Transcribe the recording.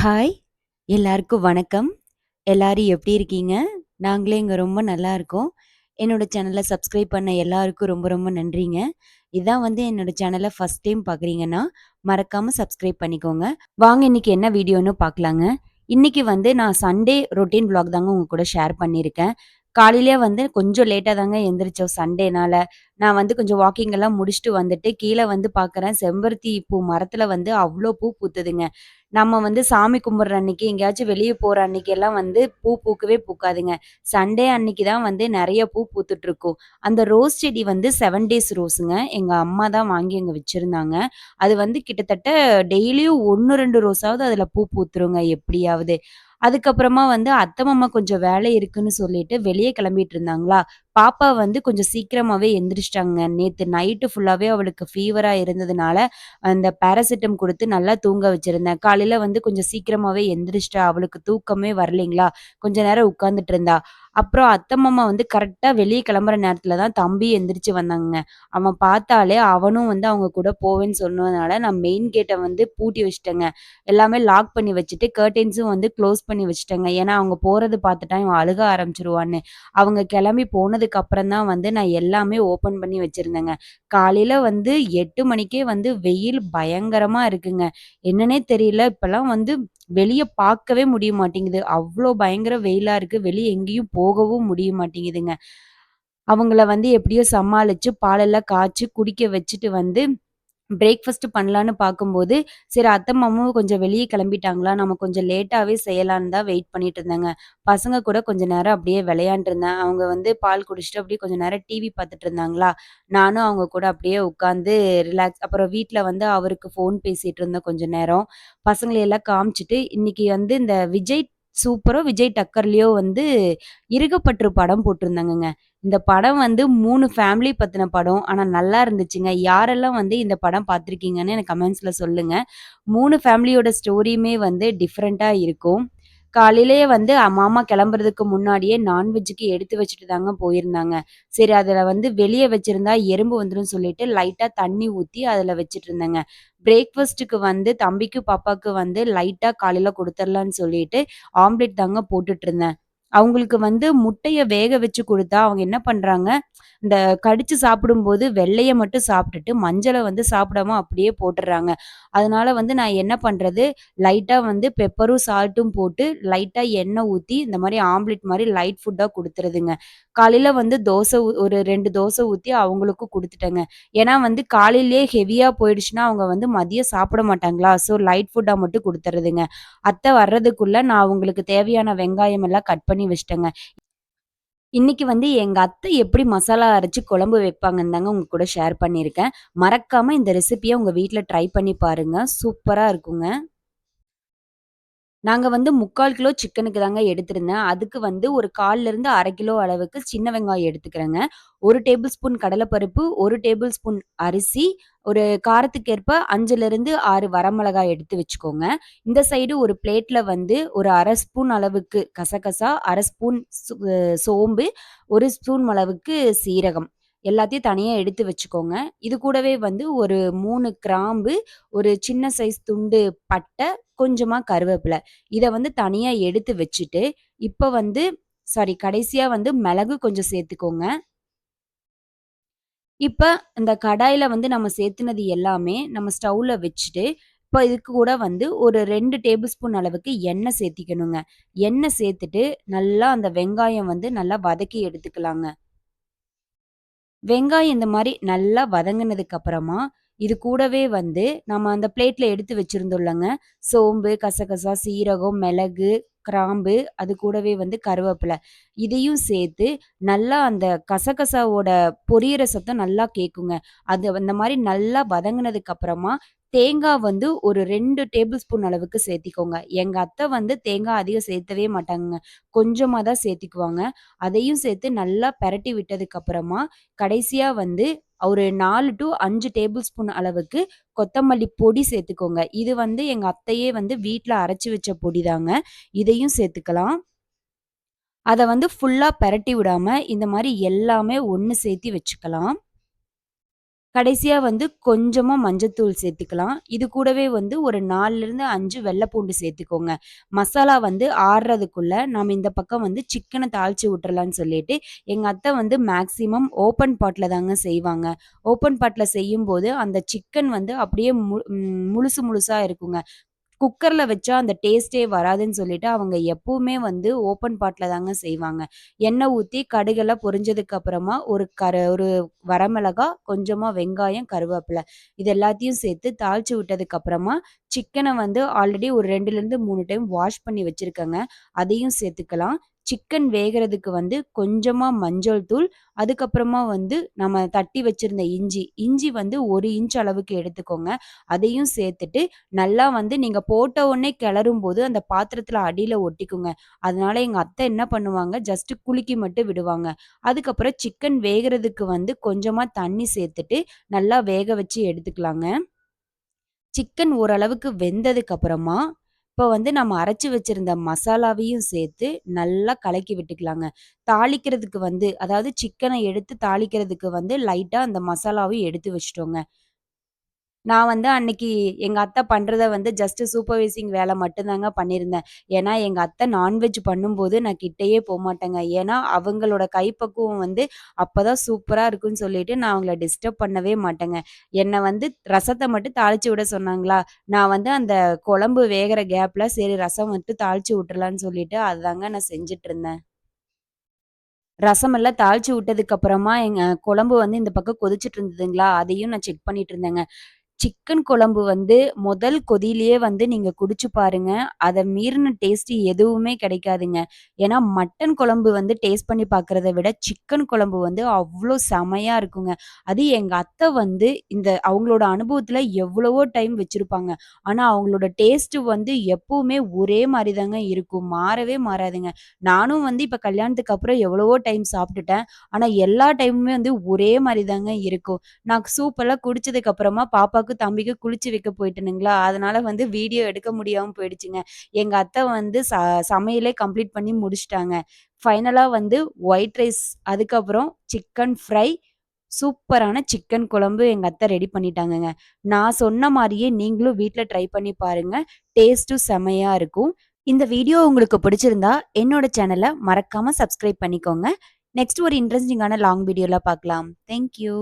Hi! எல்லாருக்கும் வணக்கம். எல்லாரும் எப்படி இருக்கீங்க? நாங்களே இங்க ரொம்ப நல்லா இருக்கோம். என்னோட சேனல சப்ஸ்கிரைப் பண்ண எல்லாருக்கும் ரொம்ப ரொம்ப நன்றிங்க. இதான் என்னோட சேனல ஃபர்ஸ்ட் டைம் பார்க்குறீங்கன்னா, மறக்காம சப்ஸ்கிரைப் பண்ணிக்கோங்க. வாங்க இன்னைக்கு என்ன வீடியோன்னு பார்க்கலாங்க. இன்னைக்கு நான் சண்டே ரொட்டீன் விளாக் தாங்க உங்க கூட ஷேர் பண்ணியிருக்கேன். காலையிலயே கொஞ்சம் லேட்டா தாங்க எந்திரிச்சோம் சண்டேனால. நான் கொஞ்சம் வாக்கிங் எல்லாம் முடிச்சுட்டு வந்துட்டு, கீழ பார்க்குறேன் செம்பருத்தி பூ மரத்துல அவ்ளோ பூ பூத்துதுங்க. நம்ம சாமி கும்பிடுற அன்னைக்கு, எங்கேயாச்சும் வெளிய போற அன்னைக்கெல்லாம் பூ பூக்கவே பூக்காதுங்க. சண்டே அன்னைக்கு தான் நெறைய பூ பூத்துட்ருக்கும். அந்த ரோஸ் செடி 7 டேஸ் ரோஸுங்க. எங்க அம்மா தான் வாங்கி அங்க வச்சிருந்தாங்க. அது கிட்டத்தட்ட டெய்லியும் 1, 2 ரோஸாவது அதுல பூ பூத்துருங்க எப்படியாவது. அதுக்கப்புறமா அத்தை மாமா கொஞ்சம் வேலை இருக்குன்னு சொல்லிட்டு வெளிய கிளம்பிட்டு இருந்தாங்களா, பாப்பா கொஞ்சம் சீக்கிரமாவே எந்திரிச்சுட்டாங்க. நேத்து நைட்டு ஃபுல்லாவே அவளுக்கு ஃபீவரா இருந்ததுனால, அந்த பேராசிட்டம் குடுத்து நல்லா தூங்க வச்சிருந்தேன். காலையில கொஞ்சம் சீக்கிரமாவே எந்திரிச்சுட்டா. அவளுக்கு தூக்கமே வரலைங்களா, கொஞ்ச நேரம் உட்கார்ந்துட்டு இருந்தா. அப்புறம் அத்தை மாமா கரெக்ட்டா வெளிய கிளம்புற நேரத்துல தான் தம்பி எந்திரிச்சு வந்தாங்கங்க. அவன் பார்த்தாலே அவனும் அவங்க கூட போவேன்னு சொன்னதுனால, நான் மெயின் கேட்ட பூட்டி வச்சுட்டேங்க. எல்லாமே லாக் பண்ணி வச்சுட்டு, கர்டைன்ஸும் க்ளோஸ் பண்ணி வச்சுட்டேங்க. ஏன்னா, அவங்க போறது பார்த்துட்டா இவன் அழுக ஆரம்பிச்சுருவான்னு. அவங்க கிளம்பி போனதுக்கு அப்புறம் தான் நான் எல்லாமே ஓப்பன் பண்ணி வச்சிருந்தேங்க. காலையில 8 மணிக்கே வெயில் பயங்கரமா இருக்குங்க. என்னன்னே தெரியல. இப்பலாம் வெளிய பார்க்கவே முடிய மாட்டேங்குது. அவ்ளோ பயங்கர வெயிலா இருக்கு. வெளிய எங்கேயும் போகவும் முடிய மாட்டேங்குதுங்க. அவங்கள எப்படியோ சமாளிச்சு பாலெல்லாம் காய்ச்சி குடிக்க வச்சுட்டு பிரேக்ஃபாஸ்ட் பண்ணலான்னு பார்க்கும்போது, சரி அத்தை, மாமாவும் கொஞ்சம் வெளிய கிளம்பிட்டாங்களா, நம்ம கொஞ்சம் லேட்டாவே செய்யலான்னு தான் வெயிட் பண்ணிட்டு இருந்தேங்க. பசங்க கூட கொஞ்ச நேரம் அப்படியே விளையாண்டுருந்தேன். அவங்க பால் குடிச்சுட்டு அப்படியே கொஞ்ச நேரம் டிவி பார்த்துட்டு இருந்தாங்களா, நானும் அவங்க கூட அப்படியே உட்காந்து ரிலாக்ஸ் அப்புறம் வீட்ல அவருக்கு ஃபோன் பேசிட்டு இருந்தேன் கொஞ்ச நேரம். பசங்களையெல்லாம் காமிச்சுட்டு, இன்னைக்கு இந்த விஜய் சூப்பரோ, விஜய் டக்கர்லயோ இருகப்பற்று படம் போட்டிருந்தாங்கங்க. இந்த படம் 3 ஃபேமிலி பத்தின படம். ஆனா நல்லா இருந்துச்சுங்க. யாரெல்லாம் இந்த படம் பார்த்துருக்கீங்கன்னு எனக்கு கமெண்ட்ஸ்ல சொல்லுங்க. 3 ஃபேமிலியோட ஸ்டோரியுமே டிஃபரெண்ட்டா இருக்கும். காலையிலேயே மாமா கிளம்புறதுக்கு முன்னாடியே நான்வெஜ்ஜுக்கு எடுத்து வச்சுட்டு தாங்க போயிருந்தாங்க. சரி அதுல வெளிய வச்சிருந்தா எறும்பு வந்துரும்னு சொல்லிட்டு லைட்டா தண்ணி ஊத்தி அதுல வச்சுட்டுருந்தேங்க. பிரேக்ஃபாஸ்ட்டுக்கு தம்பிக்கு, பாப்பாக்கு லைட்டா காலையில குடுத்துரலான்னு சொல்லிட்டு ஆம்லெட் தாங்க போட்டுட்டுருந்தேன். அவங்களுக்கு முட்டைய வேக வச்சு குடுத்தா, அவங்க என்ன பண்றாங்க, இந்த கடிச்சு சாப்பிடும்போது வெள்ளைய மட்டும் சாப்பிட்டுட்டு, மஞ்சள சாப்பிடாம அப்படியே போட்டுர்றாங்க. அதனால நான் என்ன பண்றது, லைட்டா பெப்பரும், சால்ட்டும் போட்டு, லைட்டா எண்ணெய் ஊத்தி, இந்த மாரி ஆம்லெட் மாரி லைட் ஃபுட்டா குடுத்துறதுங்க. காலையில தோசை ஒரு 2 தோசை ஊத்தி அவங்களுக்கும் குடுத்துட்டேங்க. ஏன்னா காலையிலேயே ஹெவியா போயிடுச்சுன்னா, அவங்க மதியம் சாப்பிட மாட்டாங்களா, ஸோ லைட் ஃபுட்டா மட்டும் குடுத்துறதுங்க. அத்தை வர்றதுக்குள்ள நான் அவங்களுக்கு தேவையான வெங்காயம் எல்லாம் கட் பண்ணி வச்சுட்டேங்க. இன்னைக்கு எங்க அத்தை எப்படி மசாலா அரைச்சு குழம்பு வைப்பாங்கன்னு தாங்க உங்க கூட ஷேர் பண்ணியிருக்கேன். மறக்காம இந்த ரெசிபிய உங்க வீட்ல ட்ரை பண்ணி பாருங்க. சூப்பரா இருக்குங்க. நாங்க 3/4 கிலோ சிக்கனுக்கு தாங்க எடுத்திருந்தேன். அதுக்கு ஒரு 1/4லிருந்து 1/2 கிலோ அளவுக்கு சின்ன வெங்காயம் எடுத்துக்கிறேங்க. 1 டேபிள் ஸ்பூன் கடலைப்பருப்பு, 1 டேபிள் ஸ்பூன் அரிசி, ஒரு காரத்துக்கேற்ப 5லிருந்து 6 வரமிளகாய் எடுத்து வச்சுக்கோங்க. இந்த சைடு ஒரு பிளேட்ல ஒரு 1/2 ஸ்பூன் அளவுக்கு கசகசா, 1/2 ஸ்பூன் சோம்பு, 1 ஸ்பூன் அளவுக்கு சீரகம். எல்லாத்தையும் தனியா எடுத்து வச்சுக்கோங்க. இது கூடவே ஒரு 3 கிராம்பு, ஒரு சின்ன சைஸ் துண்டு பட்டை, கொஞ்சமா கருவேப்பில. இத தனியா எடுத்து வச்சுட்டு, இப்ப கடைசியா மிளகு கொஞ்சம் சேர்த்துக்கோங்க. இப்ப இந்த கடாயில நம்ம சேர்த்துனது எல்லாமே நம்ம ஸ்டவ்ல வச்சுட்டு, இப்ப இதுக்கு கூட ஒரு 2 டேபிள் ஸ்பூன் அளவுக்கு எண்ணெய் சேர்த்திக்கணுங்க. எண்ணெய் சேர்த்துட்டு, நல்லா அந்த வெங்காயம் நல்லா வதக்கி எடுத்துக்கலாங்க. வெங்காயம் இந்த மாரி நல்லா வதங்குனதுக்கு அப்புறமா, இது கூடவே நம்ம அந்த பிளேட்ல எடுத்து வச்சிருந்தோம்லங்க, சோம்பு, கசகசா, சீரகம், மிளகு, கிராம்பு, அது கூடவே கருவேப்பில. இதையும் சேர்த்து நல்லா அந்த கசகசாவோட பொரியிற சத்தம் நல்லா கேட்குங்க. அது அந்த மாரி நல்லா வதங்குனதுக்கு அப்புறமா, தேங்கா ஒரு 2 டேபிள் ஸ்பூன் அளவுக்கு சேர்த்திக்கோங்க. எங்க அத்தை தேங்கா அதிகம் சேர்த்தவே மாட்டாங்கங்க. கொஞ்சமா தான் சேர்த்திக்குவாங்க. அதையும் சேர்த்து நல்லா பெரட்டி விட்டதுக்கு அப்புறமா, கடைசியா ஒரு 4 டூ 5 டேபிள் ஸ்பூன் அளவுக்கு கொத்தமல்லி பொடி சேர்த்துக்கோங்க. இது எங்க அத்தையே வீட்ல அரைச்சு வச்ச பொடி தாங்க. இதையும் சேர்த்துக்கலாம். அத ஃபுல்லா பெரட்டி விடாம, இந்த மாரி எல்லாமே ஒண்ணு சேர்த்தி வச்சுக்கலாம். கடைசியா வந்து கொஞ்சமா மஞ்சத்தூள் சேர்த்துக்கலாம். இது கூடவே வந்து ஒரு 4லிருந்து 5 வெள்ள பூண்டு சேர்த்துக்கோங்க. மசாலா வந்து ஆறுறதுக்குள்ள நாம இந்த பக்கம் வந்து சிக்கன தாளிச்சு விட்டுறலான்னு சொல்லிட்டு, எங்க அத்தை வந்து மேக்ஸிமம் ஓப்பன் பாட்ல தாங்க செய்வாங்க. ஓப்பன் பாட்ல செய்யும்போது அந்த சிக்கன் வந்து அப்படியே முழுசு முழுசா இருக்குங்க. குக்கர்ல வச்சா அந்த டேஸ்ட்டே வராதுன்னு சொல்லிட்டு, அவங்க எப்பவுமே வந்து ஓப்பன் பாட்ல தாங்க செய்வாங்க. எண்ணெய் ஊத்தி கடுகெல்லாம் பொரிஞ்சதுக்கு அப்புறமா ஒரு வரமிளகா, கொஞ்சமா வெங்காயம், கருவேப்பில இது எல்லாத்தையும் சேர்த்து தாளிச்சு விட்டதுக்கு அப்புறமா, சிக்கன வந்து ஆல்ரெடி ஒரு 2லிருந்து 3 டைம் வாஷ் பண்ணி வச்சிருக்கேங்க. அதையும் சேர்த்துக்கலாம். சிக்கன் வேகறதுக்கு வந்து கொஞ்சமா மஞ்சள் தூள், அதுக்கப்புறமா வந்து நம்ம தட்டி வச்சிருந்த இஞ்சி வந்து 1 இன்ச் அளவுக்கு எடுத்துக்கோங்க. அதையும் சேர்த்துட்டு நல்லா வந்து நீங்க போட்ட உடனே கிளறும்போது அந்த பாத்திரத்துல அடியில ஒட்டிக்குங்க. அதனால எங்க அத்தை என்ன பண்ணுவாங்க, ஜஸ்ட் குலுக்கி மட்டும் விடுவாங்க. அதுக்கப்புறம் சிக்கன் வேகறதுக்கு வந்து கொஞ்சமா தண்ணி சேர்த்துட்டு, நல்லா வேக வச்சு எடுத்துக்கலாங்க. சிக்கன் ஓரளவுக்கு வெந்ததுக்கு அப்புறமா, இப்போ வந்து நம்ம அரைச்சு வச்சிருந்த மசாலாவையும் சேர்த்து நல்லா கலக்கி விட்டுக்கலாங்க. தாளிக்கிறதுக்கு வந்து அதாவது சிக்கன எடுத்து தாளிக்கிறதுக்கு வந்து லைட்டா அந்த மசாலாவையும் எடுத்து வச்சுட்டோங்க. நான் வந்து அன்னைக்கு எங்க அத்தை பண்றத வந்து ஜஸ்ட் சூப்பர்வைசிங் வேலை மட்டும் தாங்க பண்ணியிருந்தேன். ஏன்னா, எங்க அத்தை நான்வெஜ் பண்ணும்போது நான் கிட்டயே போமாட்டேங்க. ஏன்னா, அவங்களோட கைப்பக்குவம் வந்து அப்பதான் சூப்பரா இருக்குன்னு சொல்லிட்டு நான் அவங்கள டிஸ்டர்ப் பண்ணவே மாட்டேங்க. என்ன வந்து ரசத்த மட்டும் தாளிச்சு விட சொன்னாங்களா, நான் வந்து அந்த குழம்பு வேகுற கேப்ல சரி ரசம் மட்டும் தாளிச்சு விட்டுறலான்னு சொல்லிட்டு அதுதாங்க நான் செஞ்சுட்டுருந்தேன். ரசமெல்லாம் தாளிச்சு விட்டதுக்கு அப்புறமா எங்க குழம்பு வந்து இந்த பக்கம் கொதிச்சுட்டு இருந்ததுங்களா, அதையும் நான் செக் பண்ணிட்டு இருந்தேங்க. சிக்கன் குழம்பு வந்து முதல் கொதியிலேயே வந்து நீங்க குடிச்சு பாருங்க. அத மீறின டேஸ்ட் எதுவுமே கிடைக்காதுங்க. ஏன்னா மட்டன் குழம்பு வந்து டேஸ்ட் பண்ணி பார்க்கிறத விட, சிக்கன் குழம்பு வந்து அவ்ளோ செமையா இருக்குங்க. அது எங்க அத்தை வந்து இந்த அவங்களோட அனுபவத்துல எவ்வளவோ டைம் வச்சிருப்பாங்க. ஆனா அவங்களோட டேஸ்ட் வந்து எப்பவுமே ஒரே மாரி தாங்க இருக்கும். மாறவே மாறாதுங்க. நானும் வந்து இப்ப கல்யாணத்துக்கு அப்புறம் எவ்வளவோ டைம் சாப்பிட்டுட்டேன். ஆனா எல்லா டைமுமே வந்து ஒரே மாரி தாங்க இருக்கும். நான் சூப்பெல்லாம் குடிச்சதுக்கு அப்புறமா பாப்பாக்கும், தம்பிக்கும் குளிச்சு வைக்க போயிட்டேனுங்களா, அதனால வந்து வீடியோ எடுக்க முடியாம போயிடுச்சுங்க. எங்க அத்தை வந்து சமையலே கம்ப்ளீட் பண்ணி முடிச்சுட்டாங்க. ஃபைனலா வந்து ஒயிட் ரைஸ், அதுக்கப்புறம் சிக்கன் ஃப்ரை, சூப்பரான சிக்கன் குழம்பு எங்க அத்தை ரெடி பண்ணிட்டாங்கங்க. நான் சொன்ன மாரியே நீங்களும் வீட்ல ட்ரை பண்ணி பாருங்க. டேஸ்ட்டும் செமையா இருக்கும். இந்த வீடியோ உங்களுக்கு பிடிச்சிருந்தா, என்னோட சேனல மறக்காம சப்ஸ்கிரைப் பண்ணிக்கோங்க. நெக்ஸ்ட் ஒரு இன்ட்ரஸ்டிங்கான லாங் வீடியோல பார்க்கலாம். Thank you.